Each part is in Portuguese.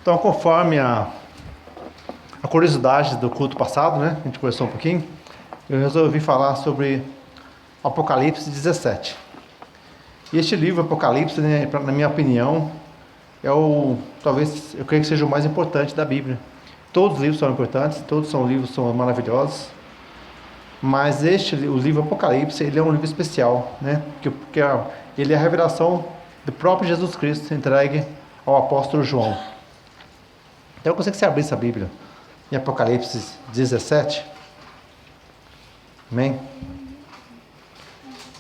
Então, conforme a curiosidade do culto passado, né? A gente conversou um pouquinho. Eu resolvi falar sobre Apocalipse 17. E este livro, Apocalipse, né, na minha opinião, talvez, eu creio que seja o mais importante da Bíblia. Todos os livros são importantes, todos são livros são maravilhosos. Mas o livro Apocalipse, ele é um livro especial, né? Porque ele é a revelação do próprio Jesus Cristo entregue ao apóstolo João. Então eu gostaria que você abrisse a Bíblia em Apocalipse 17. Amém?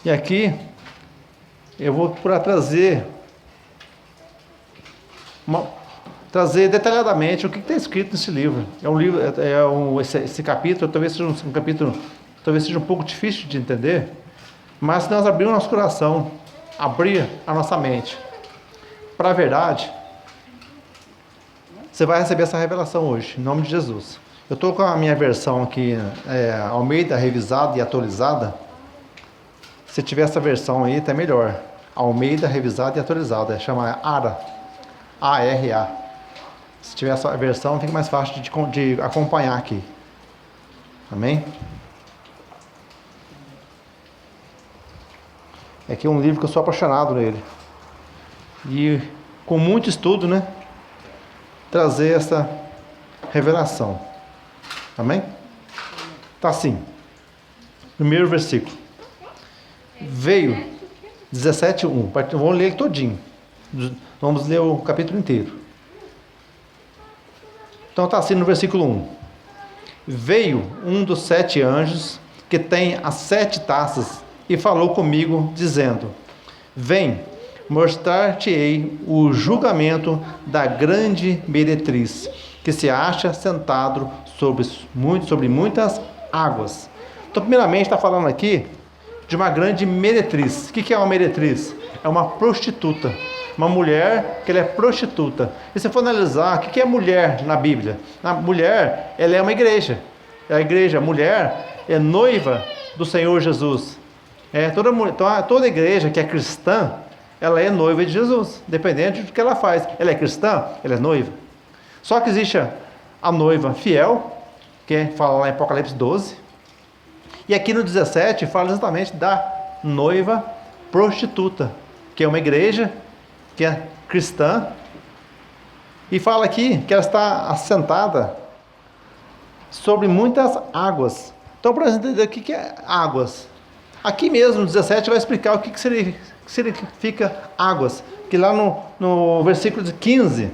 E aqui eu vou trazer detalhadamente o que está escrito nesse livro. É um livro, esse capítulo talvez seja um capítulo, talvez seja um pouco difícil de entender, mas se nós abrirmos nosso coração, abrir a nossa mente para a verdade, você vai receber essa revelação hoje, em nome de Jesus. Eu estou com a minha versão aqui, Almeida, revisada e atualizada. Se tiver essa versão aí, tá melhor. Almeida, revisada e atualizada. Chama ARA. A-R-A. Se tiver essa versão, fica mais fácil de acompanhar aqui. Amém? Aqui é um livro que eu sou apaixonado nele. E com muito estudo, né? Trazer essa revelação. Amém? Tá assim. Primeiro versículo. Veio 17:1. Vamos ler ele todinho. Vamos ler o capítulo inteiro. Então tá assim no versículo 1. Veio um dos 7 anjos que tem as 7 taças e falou comigo, dizendo: Vem, mostrar-te-ei o julgamento da grande meretriz, que se acha sentado sobre muitas águas. Então, primeiramente, está falando aqui de uma grande meretriz. O que é uma meretriz? É uma prostituta. Uma mulher que ela é prostituta. E se for analisar, o que é mulher na Bíblia? A mulher, ela é uma igreja. A mulher é noiva do Senhor Jesus. Toda igreja que é cristã, ela é noiva de Jesus, dependente do que ela faz. Ela é cristã, ela é noiva. Só que existe a noiva fiel, que fala lá em Apocalipse 12. E aqui no 17 fala exatamente da noiva prostituta, que é uma igreja que é cristã. E fala aqui que ela está assentada sobre muitas águas. Então, para entender o que é águas, aqui mesmo no 17 vai explicar o que significa águas. Que lá no versículo 15,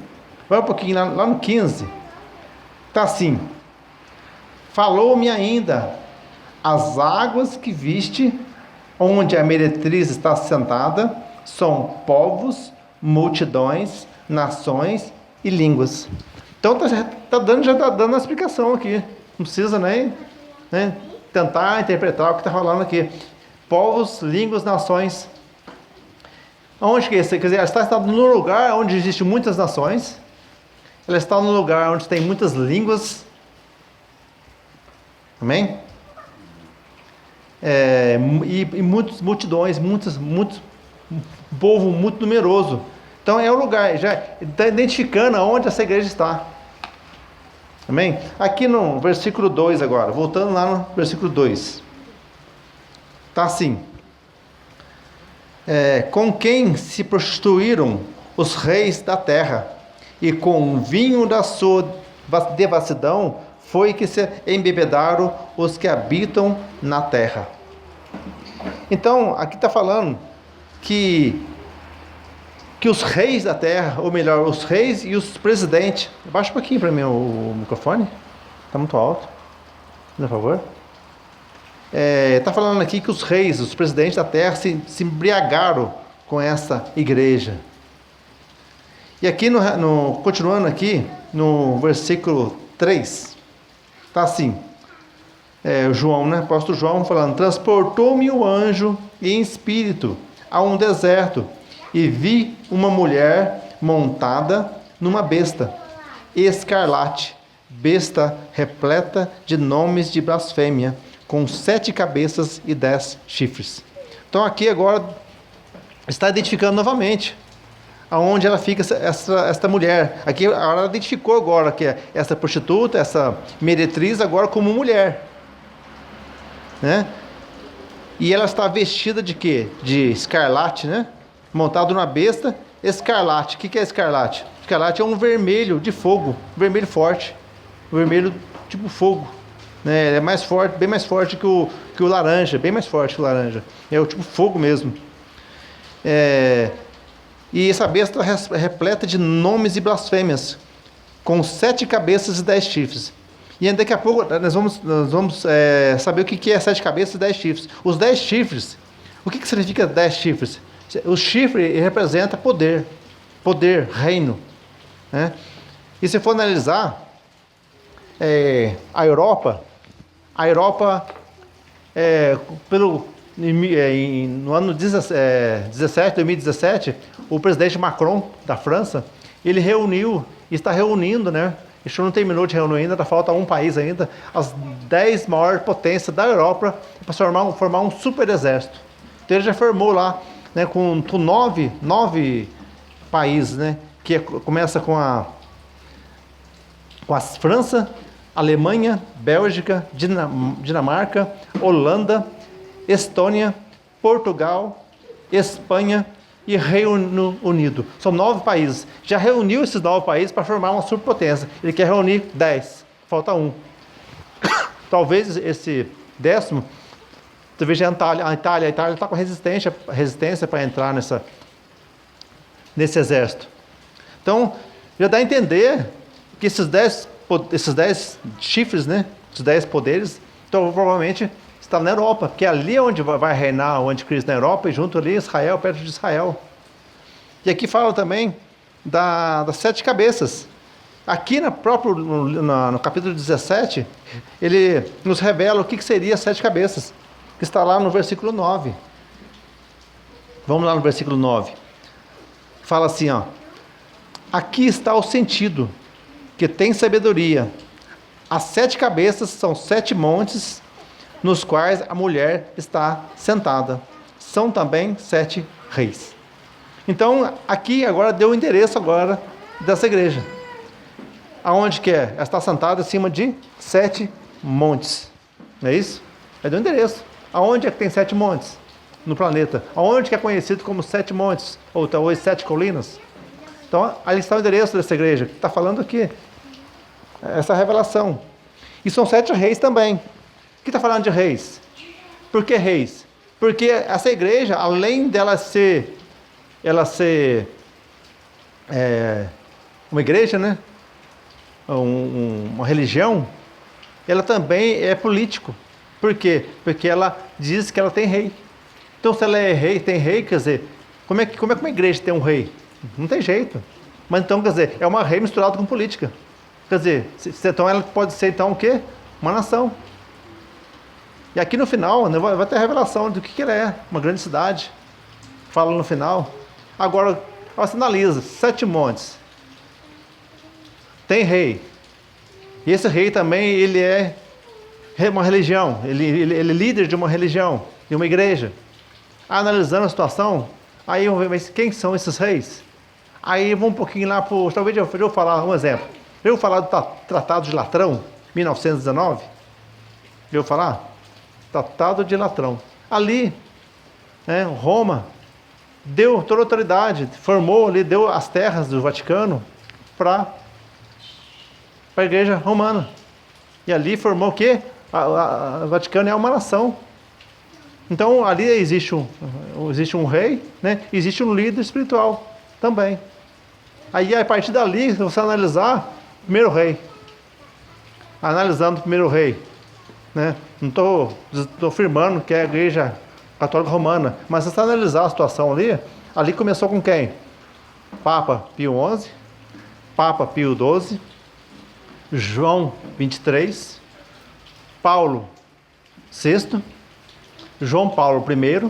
vai um pouquinho lá no 15, está assim: falou-me ainda, as águas que viste, onde a meretriz está sentada, são povos, multidões, nações e línguas. Então já está dando a explicação aqui. Não precisa nem tentar interpretar o que está falando aqui. Povos, línguas, nações. Onde que é isso? Quer dizer, ela está num lugar onde existem muitas nações. Ela está num lugar onde tem muitas línguas. Amém? E muitas multidões, muito povo muito numeroso. Então é o lugar, já está identificando aonde essa igreja está. Amém? Aqui no versículo 2 agora, voltando lá no versículo 2. Está assim: com quem se prostituíram os reis da terra, e com o vinho da sua devassidão foi que se embebedaram os que habitam na terra. Então, aqui está falando que os reis da terra, ou melhor, os reis e os presidentes... Baixa um pouquinho para mim o microfone. Está muito alto. Por favor. Está falando aqui que os reis, os presidentes da terra se embriagaram com essa igreja. E aqui, continuando aqui, no versículo 3, está assim, João, né? Apóstolo João falando: transportou-me o anjo em espírito a um deserto, e vi uma mulher montada numa besta, escarlate, besta repleta de nomes de blasfêmia, com 7 cabeças e 10 chifres. Então aqui agora está identificando novamente aonde ela fica esta mulher. Aqui ela identificou agora que é essa prostituta, essa meretriz agora como mulher, né? E ela está vestida de quê? De escarlate, né? Montado numa besta escarlate. O que é escarlate? Escarlate é um vermelho de fogo, vermelho forte, vermelho tipo fogo, né? É mais forte, bem mais forte que o laranja, bem mais forte que o laranja. É o tipo fogo mesmo. E essa besta é repleta de nomes e blasfêmias, com 7 cabeças e 10 chifres. E daqui a pouco nós vamos saber o que é 7 cabeças e 10 chifres. Os 10 chifres, o que significa 10 chifres? O chifre representa poder, reino, né? E se for analisar a Europa, no ano 2017, o presidente Macron, da França, ele reuniu, está reunindo, né? Isso não terminou de reunir ainda, falta um país ainda, as 10 maiores potências da Europa para formar um super exército. Então ele já formou lá, né, com 9 países, né? Que começa com a França, Alemanha, Bélgica, Dinamarca, Holanda, Estônia, Portugal, Espanha e Reino Unido. São 9 países. Já reuniu esses 9 países para formar uma superpotência. Ele quer reunir 10. Falta um. Talvez esse 10º, talvez a Itália está com resistência para entrar nesse exército. Então, já dá a entender que esses 10 chifres, né? Os 10 poderes, então provavelmente está na Europa, porque ali é onde vai reinar o anticristo na Europa, e junto ali Israel, perto de Israel. E aqui fala também das 7 cabeças. Aqui no capítulo 17, ele nos revela o que seria 7 cabeças, que está lá no versículo 9. Vamos lá no versículo 9. Fala assim, ó: aqui está o sentido, que tem sabedoria. As 7 cabeças são 7 montes, nos quais a mulher está sentada. São também 7 reis. Então, aqui agora deu o endereço agora dessa igreja. Aonde que é? Ela está sentada acima de 7 montes. Não é isso? É do endereço. Aonde é que tem 7 montes no planeta? Aonde que é conhecido como 7 montes? Ou talvez 7 colinas? Então, ali está o endereço dessa igreja. Que está falando aqui. Essa revelação. E são 7 reis também. O que está falando de reis? Por que reis? Porque essa igreja, além dela ser uma igreja, né? Uma religião, ela também é político. Por quê? Porque ela diz que ela tem rei. Então, se ela é rei, tem rei, quer dizer, como é que uma igreja tem um rei? Não tem jeito. Mas então, quer dizer, é uma rei misturada com política. Quer dizer, então ela pode ser então o quê? Uma nação. E aqui no final, né, vai ter a revelação do que ela é, uma grande cidade. Fala no final. Agora, você analisa, 7 montes. Tem rei. E esse rei também, ele é uma religião. Ele é líder de uma religião, de uma igreja. Analisando a situação, aí eu vou ver, mas quem são esses reis? Aí vamos um pouquinho lá para o... Talvez eu vou falar um exemplo. Eu vou falar do Tratado de Latrão, 1919. Eu vou falar? Tratado de Latrão. Ali, né, Roma deu toda a autoridade, formou ali, deu as terras do Vaticano para a igreja romana. E ali formou o quê? O Vaticano é uma nação. Então ali existe um rei, né? Existe um líder espiritual também. Aí a partir dali, se você analisar, primeiro rei. Analisando o primeiro rei, né? Não estou afirmando que é a igreja católica romana, mas se você analisar a situação ali começou com quem? Papa Pio XI, Papa Pio XII, João 23, Paulo VI, João Paulo I,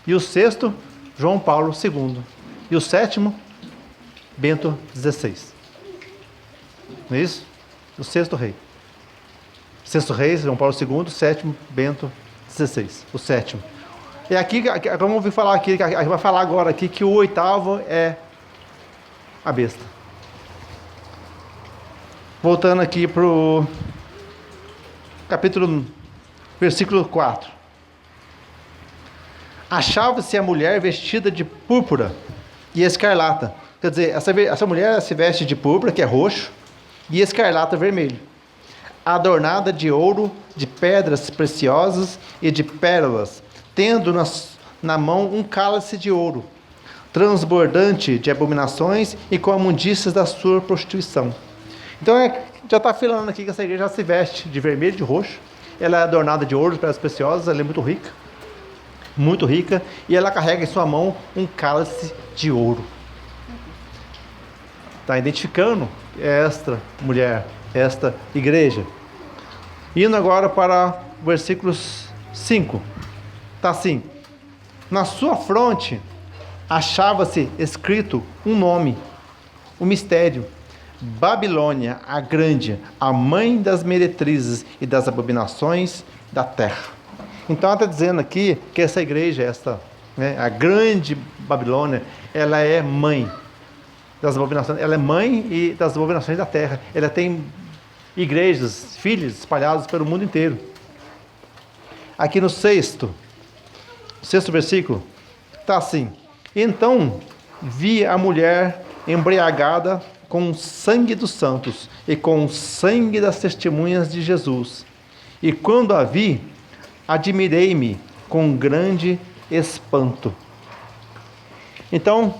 e o sexto, João Paulo II, e o sétimo, Bento XVI. Não é isso? O sexto rei. Sexto rei, João Paulo II, sétimo, Bento XVI, o sétimo. E aqui, vamos ouvir falar aqui, vai falar agora aqui que o oitavo é a besta. Voltando aqui para o capítulo, versículo 4. Achava-se a mulher vestida de púrpura e escarlata. Quer dizer, essa mulher se veste de púrpura, que é roxo, e escarlata, vermelho, adornada de ouro, de pedras preciosas e de pérolas, tendo na mão um cálice de ouro, transbordante de abominações e com imundícias da sua prostituição. Então já está falando aqui que essa igreja já se veste de vermelho e de roxo. Ela é adornada de ouro, de pedras preciosas, ela é muito rica, e ela carrega em sua mão um cálice de ouro. Está identificando esta mulher, esta igreja. Indo agora para o versículo 5. Está assim: na sua fronte achava-se escrito um nome, um mistério: Babilônia, a grande, a mãe das meretrizes e das abominações da terra. Então ela está dizendo aqui que essa igreja, a grande Babilônia, ela é mãe das abominações, ela é mãe e das abominações da terra. Ela tem igrejas, filhos espalhados pelo mundo inteiro. Aqui no sexto versículo, está assim: então vi a mulher embriagada com o sangue dos santos e com o sangue das testemunhas de Jesus. E quando a vi, admirei-me com grande espanto. Então,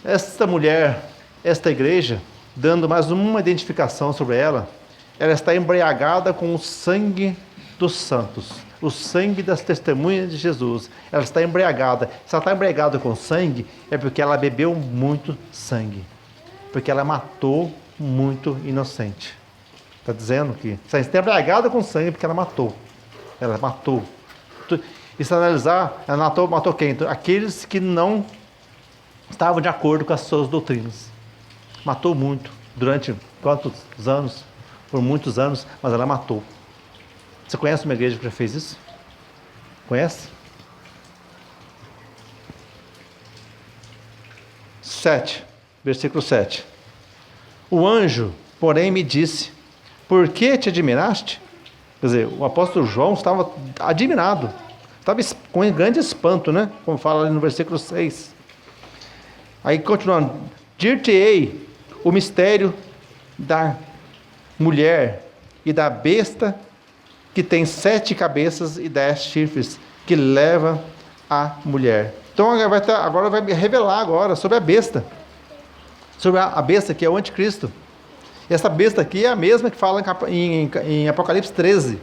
esta mulher, esta igreja, dando mais uma identificação sobre ela, ela está embriagada com o sangue dos santos, o sangue das testemunhas de Jesus. Ela está embriagada. Se ela está embriagada com sangue, é porque ela bebeu muito sangue, porque ela matou muito inocente. Está dizendo que se ela está embriagada com sangue, porque ela matou. Ela matou. E se analisar, ela matou quem? Aqueles que não estavam de acordo com as suas doutrinas. Matou muito. Durante quantos anos? Por muitos anos, mas ela matou. Você conhece uma igreja que já fez isso? Conhece? 7, versículo 7. O anjo, porém, me disse: por que te admiraste? Quer dizer, o apóstolo João estava admirado, estava com um grande espanto, né? Como fala ali no versículo 6. Aí continuando: dir-te-ei o mistério da mulher e da besta que tem 7 cabeças e 10 chifres, que leva a mulher. Então agora vai revelar agora sobre a besta. Sobre a besta que é o anticristo. Essa besta aqui é a mesma que fala em Apocalipse 13.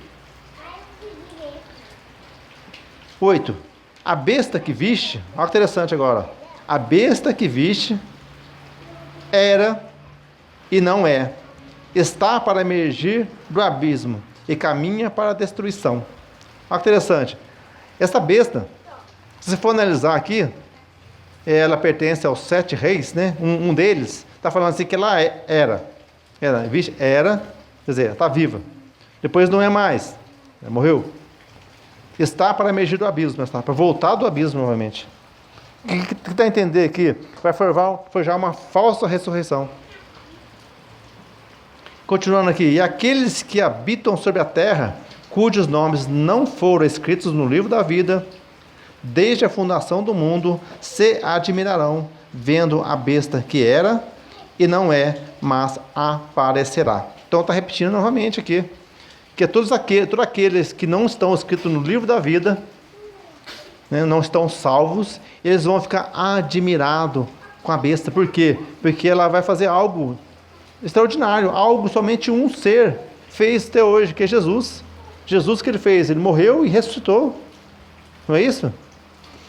8. A besta que viste, olha que interessante agora. A besta que viste era e não é. Está para emergir do abismo e caminha para a destruição. Olha que interessante. Essa besta, se você for analisar aqui, ela pertence aos 7 reis, né? Um deles está falando assim que ela era, quer dizer, está viva. Depois não é mais, ela morreu. Está para emergir do abismo, está para voltar do abismo novamente. O que dá a entender aqui? Vai forjar uma falsa ressurreição. Continuando aqui: e aqueles que habitam sobre a terra, cujos nomes não foram escritos no livro da vida, desde a fundação do mundo, se admirarão, vendo a besta que era e não é, mas aparecerá. Então está repetindo novamente aqui, que todos aqueles que não estão escritos no livro da vida, né, não estão salvos, eles vão ficar admirados com a besta. Por quê? Porque ela vai fazer algo extraordinário, algo somente um ser fez até hoje, que é Jesus. Jesus que ele fez, ele morreu e ressuscitou. Não é isso?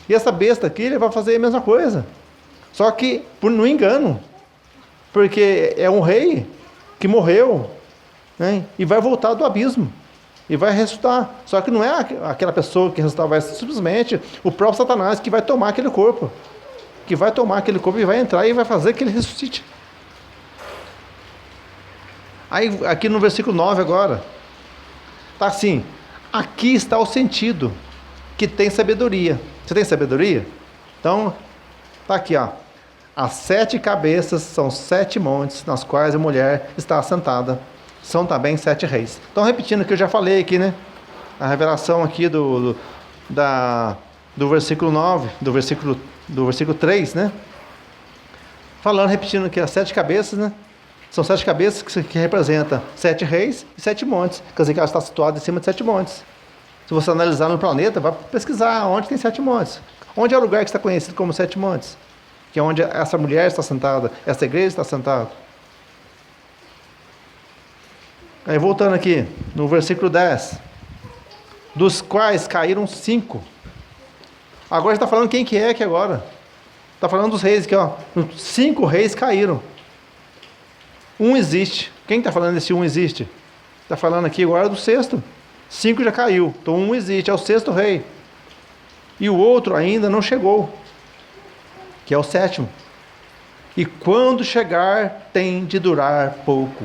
E essa besta aqui, ele vai fazer a mesma coisa. Só que no engano. Porque é um rei que morreu, né, e vai voltar do abismo. E vai ressuscitar. Só que não é aquela pessoa que ressuscitar, vai ser simplesmente o próprio Satanás que vai tomar aquele corpo. Que vai tomar aquele corpo e vai entrar e vai fazer que ele ressuscite. Aí, aqui no versículo 9 agora, está assim: aqui está o sentido, que tem sabedoria. Você tem sabedoria? Então, está aqui, ó. As 7 cabeças são 7 montes, nas quais a mulher está assentada. São também 7 reis. Então, repetindo o que eu já falei aqui, né? A revelação aqui do versículo 9, do versículo 3, né? Falando, repetindo que as 7 cabeças, né? São 7 cabeças que representam 7 reis e 7 montes. Quer dizer que ela está situada em cima de 7 montes. Se você analisar no planeta, vai pesquisar onde tem 7 montes. Onde é o lugar que está conhecido como 7 montes? Que é onde essa mulher está sentada, essa igreja está sentada. Aí voltando aqui, no versículo 10. Dos quais caíram 5. Agora está falando quem que é aqui agora. Está falando dos reis aqui, ó. 5 reis caíram. Um existe. Quem está falando desse um existe? Está falando aqui agora do 6º. 5 já caiu. Então um existe, é o 6º rei. E o outro ainda não chegou, que é o 7º. E quando chegar, tem de durar pouco.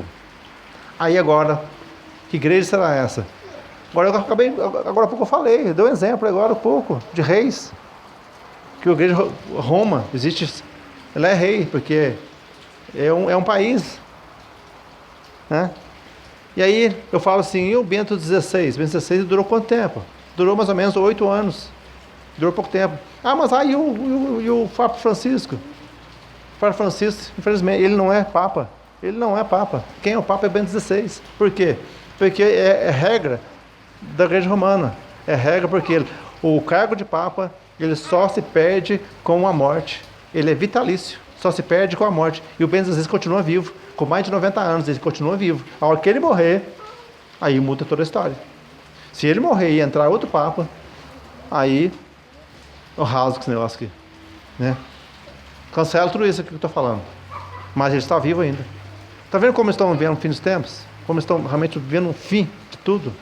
Aí agora, que igreja será essa? Agora há pouco eu falei, deu um exemplo agora há pouco, de reis. Que a igreja Roma, existe, ela é rei, porque é um país. Né? E aí eu falo assim, e o Bento XVI? Bento XVI durou quanto tempo? Durou mais ou menos 8 anos. Durou pouco tempo. Ah, mas aí o Papa Francisco? O Papa Francisco, infelizmente, ele não é Papa. Ele não é Papa. Quem é o Papa é Bento XVI. Por quê? Porque é regra da Igreja Romana. É regra porque o cargo de Papa, ele só se perde com a morte. Ele é vitalício. Só se perde com a morte. E o Bento XVI continua vivo. Com mais de 90 anos, ele continua vivo. A hora que ele morrer, aí muda toda a história. Se ele morrer e entrar outro Papa, aí eu rasgo esse negócio aqui. Né? Cancela tudo isso que eu estou falando. Mas ele está vivo ainda. Está vendo como estão vendo o fim dos tempos? Como estão realmente vendo o fim de tudo?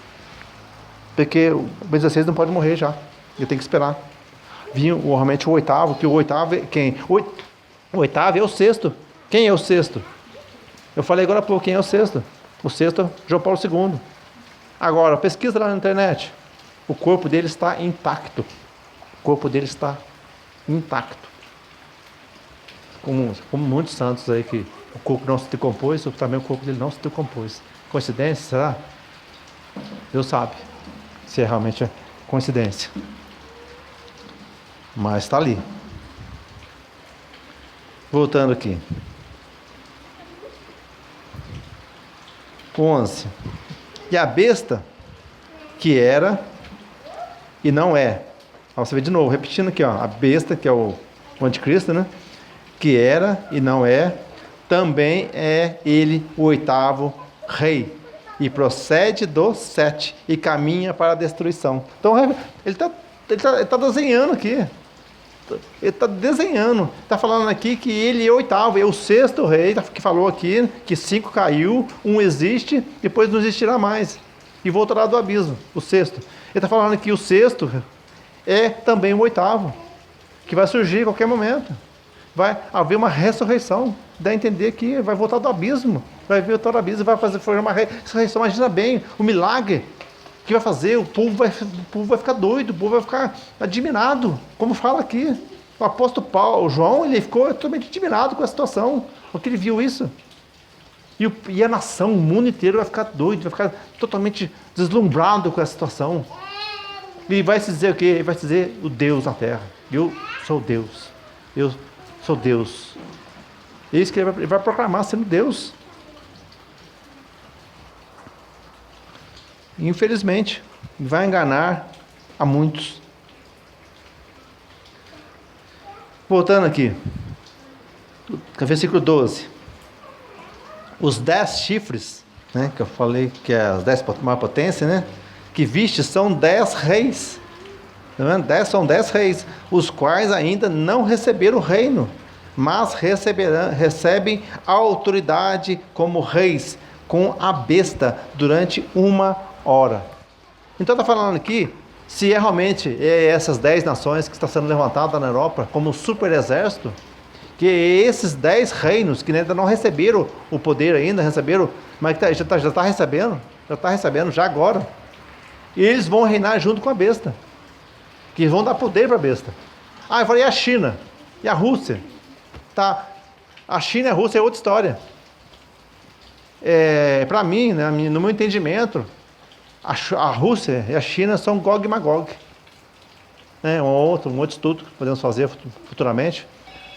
Porque o Bento XVI não pode morrer já. Ele tem que esperar. Vinha realmente o 8º, que o 8º é quem? O 8º é o 6º. Quem é o 6º? Eu falei agora há pouco, quem é o 6º? O 6º, João Paulo II. Agora, pesquisa lá na internet. O corpo dele está intacto. O corpo dele está intacto. Como muitos santos aí que o corpo não se decompôs, também o corpo dele não se decompôs. Coincidência, será? Deus sabe se é realmente coincidência. Mas está ali. Voltando aqui. 11. E a besta que era e não é. Ó, você vê de novo, repetindo aqui, ó, a besta que é o anticristo, né? Que era e não é, também é ele o 8º rei. E procede do 7 e caminha para a destruição. Então ele tá desenhando aqui. Ele está desenhando. Está falando aqui que ele é o 8º, é o 6º rei, que falou aqui que 5 caiu, 1 existe, depois não existirá mais. E voltará do abismo, o 6º. Ele está falando que o 6º é também o 8º, que vai surgir a qualquer momento. Vai haver uma ressurreição. Dá a entender que vai voltar do abismo. Vai voltar do abismo e vai fazer uma ressurreição. Imagina bem o milagre que vai fazer. O povo vai ficar doido, o povo vai ficar admirado. Como fala aqui. O apóstolo Paulo, o João, ele ficou totalmente admirado com a situação. Porque ele viu isso. E a nação, o mundo inteiro vai ficar doido, vai ficar totalmente deslumbrado com a situação. E vai se dizer o quê? Ele vai se dizer o Deus na terra. Eu sou Deus. Eu sou Deus. É isso que ele vai proclamar sendo Deus. Infelizmente, vai enganar a muitos. Voltando aqui, versículo 12. Os 10 chifres, né, que eu falei que é as 10 maior potência, né, que viste são 10 reis. Tá vendo? São 10 reis, os quais ainda não receberam o reino, mas recebem a autoridade como reis com a besta durante 1 hora. Então está falando aqui, se realmente essas 10 nações que estão sendo levantadas na Europa como um super exército, que esses 10 reinos que ainda não receberam o poder ainda, receberam, mas já está recebendo já agora, e eles vão reinar junto com a besta, que vão dar poder para a besta. Ah, eu falei, e a China? E a Rússia? Tá. A China e a Rússia é outra história. Para mim, né, no meu entendimento, a Rússia e a China são Gog e Magog. Um outro estudo que podemos fazer futuramente.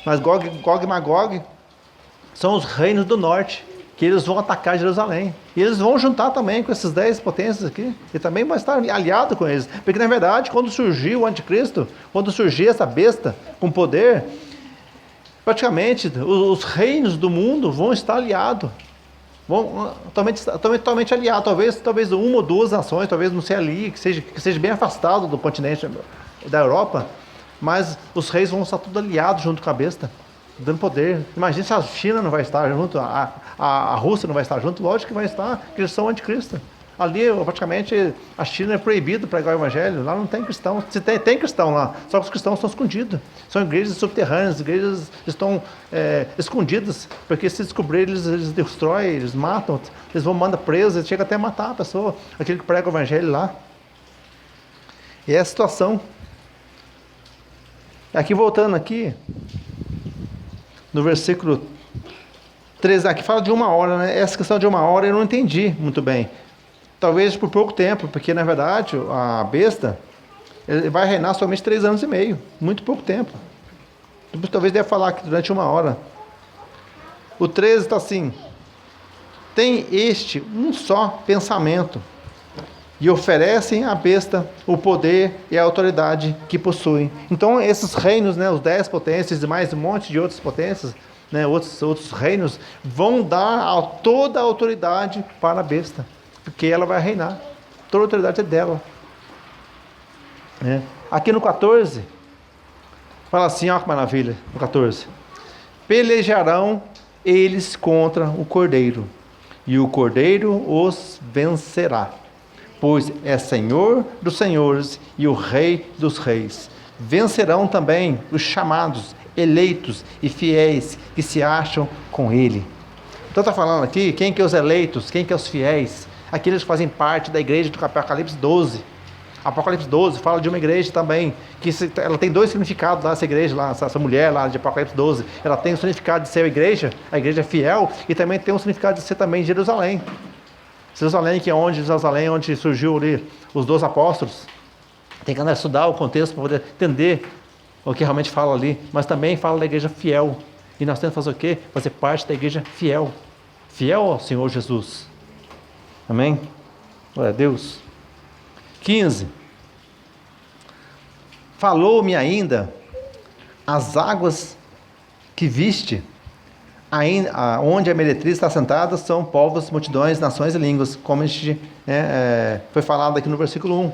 Mas Gog e Magog são os reinos do norte, que eles vão atacar Jerusalém. E eles vão juntar também com esses 10 potências aqui, e também vai estar aliado com eles. Porque, na verdade, quando surgiu o anticristo, quando surgir essa besta com poder, praticamente os reinos do mundo vão estar aliados. Vão totalmente aliados. Talvez uma ou duas nações, talvez não sei ali, que seja bem afastado do continente da Europa, mas os reis vão estar tudo aliados junto com a besta, dando poder. Imagina se a China não vai estar junto, a Rússia não vai estar junto, lógico que vai estar, porque eles são anticristo. Ali, praticamente, a China é proibido pregar o evangelho, lá não tem cristão. Se tem cristão lá, só que os cristãos estão escondidos. São igrejas subterrâneas, igrejas estão escondidas, porque se descobrirem, eles destroem, eles matam, eles vão mandar preso, eles chegam até a matar a pessoa, aquele que prega o evangelho lá. E é a situação. Aqui, voltando aqui, no versículo 13, aqui fala de 1 hora, né? Essa questão de 1 hora eu não entendi muito bem. Talvez por pouco tempo, porque na verdade a besta ele vai reinar somente 3 anos e meio, muito pouco tempo. Talvez deve falar que durante 1 hora. O 13 está assim: tem este um só pensamento, e oferecem à besta o poder e a autoridade que possuem. Então esses reinos, né, os 10 potências e mais um monte de outras potências, né, outros reinos, vão dar toda a autoridade para a besta, porque ela vai reinar, toda a autoridade é dela. Aqui no 14, fala assim, ó que maravilha, no 14: pelejarão eles contra o Cordeiro, e o Cordeiro os vencerá, pois é Senhor dos senhores e o Rei dos reis. Vencerão também os chamados, eleitos e fiéis que se acham com ele. Então está falando aqui, quem que é os eleitos, quem que é os fiéis? Aqueles que fazem parte da igreja do Apocalipse 12. Apocalipse 12 fala de uma igreja também, que ela tem 2 significados lá, essa igreja lá, essa mulher lá de Apocalipse 12. Ela tem o significado de ser a igreja fiel, e também tem o significado de ser também Jerusalém. Jerusalém, que é onde surgiu ali os 12 apóstolos. Tem que andar a estudar o contexto para poder entender o que realmente fala ali, mas também fala da igreja fiel. E nós temos que fazer o quê? Fazer parte da igreja fiel. Fiel ao Senhor Jesus. Amém? Glória a Deus. 15. Falou-me ainda as águas que viste, onde a meretriz está sentada, são povos, multidões, nações e línguas, como a gente, foi falado aqui no versículo 1.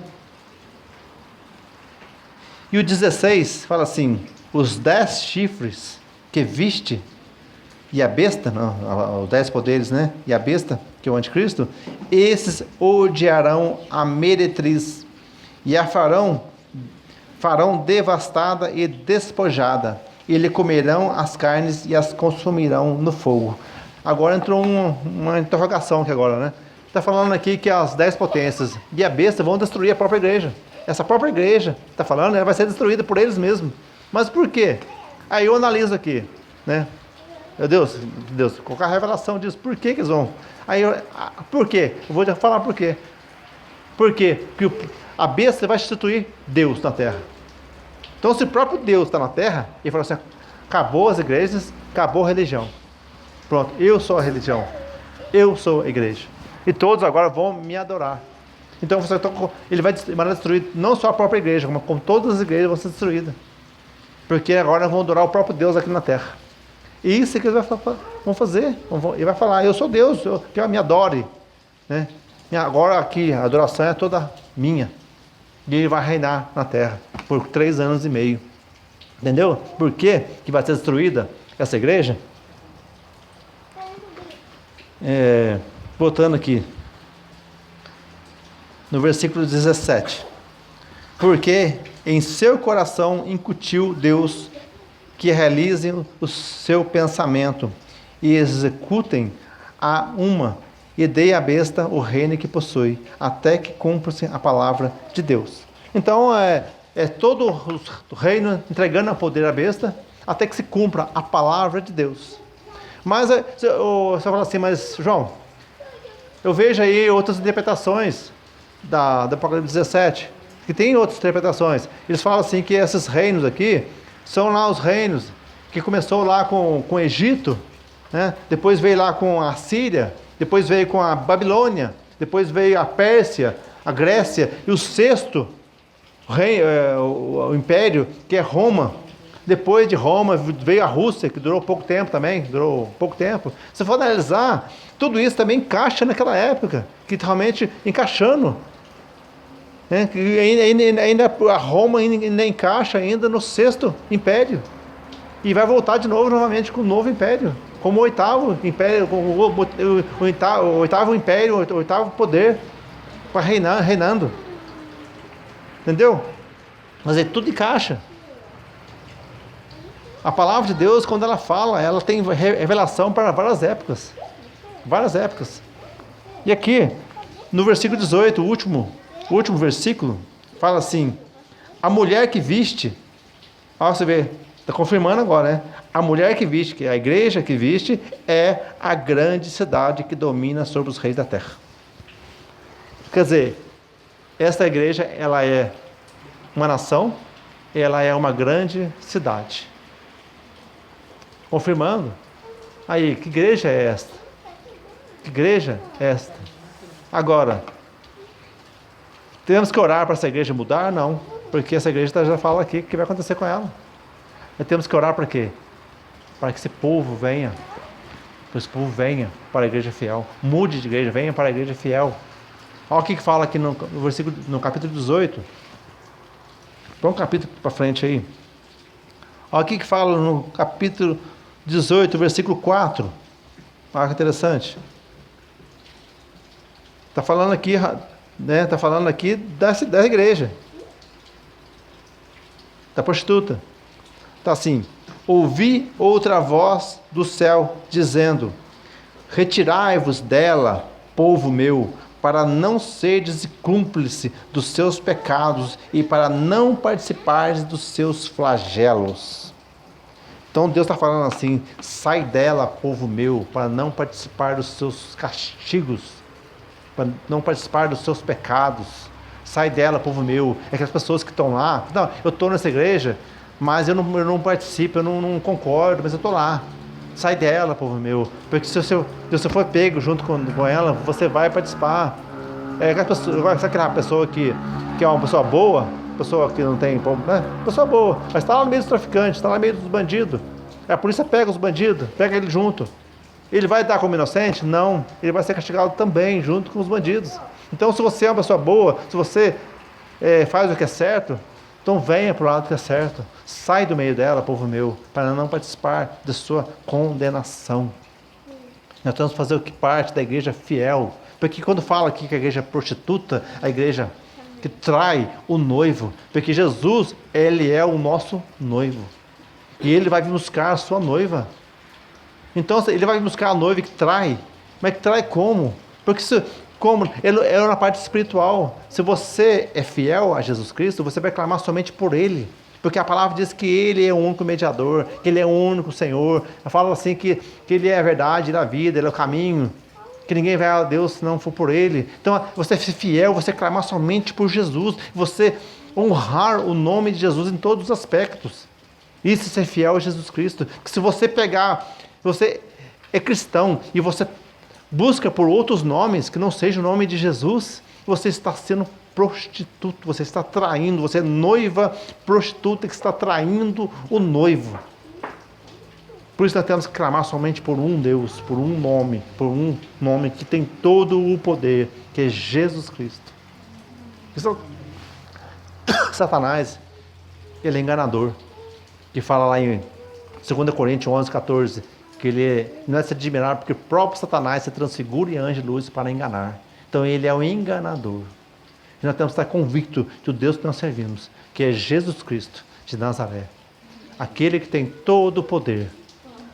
E o 16 fala assim: os 10 chifres que viste, e a besta, não, os 10 poderes, né? E a besta, que é o anticristo, esses odiarão a meretriz e a farão devastada e despojada, e lhe comerão as carnes e as consumirão no fogo. Agora entrou uma interrogação aqui agora, né? Está falando aqui que as 10 potências e a besta vão destruir a própria igreja. Essa própria igreja, está falando, ela vai ser destruída por eles mesmos. Mas por quê? Aí eu analiso aqui, né? Meu Deus, colocar a revelação disso. Por que eles vão? Por quê? Eu vou te falar por quê. Por quê? Porque a besta vai substituir Deus na terra. Então, se o próprio Deus está na terra, ele fala assim: acabou as igrejas, acabou a religião. Pronto, eu sou a religião. Eu sou a igreja. E todos agora vão me adorar. Então, ele vai destruir não só a própria igreja, como todas as igrejas vão ser destruídas. Porque agora vão adorar o próprio Deus aqui na terra. E isso que eles vão fazer. Ele vai falar: eu sou Deus, que me adore. Né? E agora aqui a adoração é toda minha. E ele vai reinar na terra por 3 anos e meio. Entendeu? Por que vai ser destruída essa igreja? Voltando aqui. No versículo 17. Porque em seu coração incutiu Deus que realizem o seu pensamento e executem e dei à besta o reino que possui, até que cumpra-se a palavra de Deus. Então, todo o reino entregando a poder à besta, até que se cumpra a palavra de Deus. Mas você fala assim, mas João, eu vejo aí outras interpretações da Apocalipse 17, que tem outras interpretações. Eles falam assim que esses reinos aqui são lá os reinos que começou lá com o Egito, né? Depois veio lá com a Síria, depois veio com a Babilônia, depois veio a Pérsia, a Grécia, e o sexto o império, que é Roma. Depois de Roma veio a Rússia, que durou pouco tempo também, Se for analisar, tudo isso também encaixa naquela época, que realmente encaixando, né? Ainda a Roma ainda encaixa ainda no sexto império, e vai voltar de novo novamente com o novo império, como o oitavo império, o oitavo império, o oitavo poder, para reinando. Entendeu? Mas aí tudo encaixa. A palavra de Deus, quando ela fala, ela tem revelação para várias épocas. Várias épocas. E aqui, no versículo 18, o último versículo, fala assim: a mulher que viste, ó, você vê, está confirmando agora, né? A mulher que viste, que é a igreja que viste, é a grande cidade que domina sobre os reis da terra. Quer dizer, esta igreja, ela é uma nação, ela é uma grande cidade. Confirmando. Aí, que igreja é esta? Que igreja é esta? Agora, temos que orar para essa igreja mudar? Não, porque essa igreja já fala aqui o que vai acontecer com ela. Mas temos que orar para quê? Para que esse povo venha. Para que esse povo venha para a igreja fiel. Mude de igreja, venha para a igreja fiel. Olha o que fala aqui no capítulo 18. Põe um capítulo para frente aí. Olha o que fala no capítulo 18, versículo 4. Olha que interessante. Está falando aqui, né? Está falando aqui da igreja. Da prostituta. Está assim: ouvi outra voz do céu dizendo: retirai-vos dela, povo meu, para não seres cúmplice dos seus pecados e para não participares dos seus flagelos. Então Deus está falando assim: sai dela, povo meu, para não participar dos seus castigos, para não participar dos seus pecados. Sai dela, povo meu. É aquelas pessoas que estão lá, não, eu estou nessa igreja, mas eu não participo, eu não concordo, mas eu estou lá. Sai dela, povo meu, porque se você for pego junto com ela, você vai participar. Sabe aquela pessoa que é uma pessoa boa, pessoa que não tem, né? Pessoa boa, mas está lá no meio dos traficantes, está lá no meio dos bandidos. A polícia pega os bandidos, pega ele junto. Ele vai dar como inocente? Não, ele vai ser castigado também, junto com os bandidos. Então, se você é uma pessoa boa, se você faz o que é certo, então venha para o lado que é certo. Sai do meio dela, povo meu, para não participar da sua condenação. Nós temos que fazer o que parte da igreja fiel. Porque quando fala aqui que a igreja é prostituta, a igreja que trai o noivo. Porque Jesus, ele é o nosso noivo. E ele vai vir buscar a sua noiva. Então, ele vai buscar a noiva que trai. Mas que trai como? Porque ele é na parte espiritual. Se você é fiel a Jesus Cristo, você vai clamar somente por Ele. Porque a palavra diz que Ele é o único mediador, que Ele é o único Senhor. Ela fala assim que Ele é a verdade da vida, Ele é o caminho, que ninguém vai a Deus se não for por Ele. Então, você ser fiel, você clamar somente por Jesus, você honrar o nome de Jesus em todos os aspectos. Isso é ser fiel a Jesus Cristo. Que se você você é cristão e você busca por outros nomes que não seja o nome de Jesus, você está sendo prostituto, você está traindo, você é noiva prostituta que está traindo o noivo. Por isso nós temos que clamar somente por um Deus, por um nome que tem todo o poder, que é Jesus Cristo. Satanás, ele é enganador, que fala lá em 2 Coríntios 11:14, que ele não é se admirar porque o próprio Satanás se transfigura em anjo de luz para enganar. Então ele é o enganador. E nós temos que estar convictos que o Deus que nós servimos, que é Jesus Cristo de Nazaré, aquele que tem todo o poder,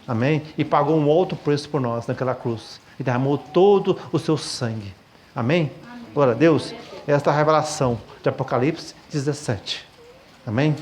amém? E pagou um alto preço por nós naquela cruz, e derramou todo o seu sangue, amém? Glória a Deus. Esta é a revelação de Apocalipse 17, amém?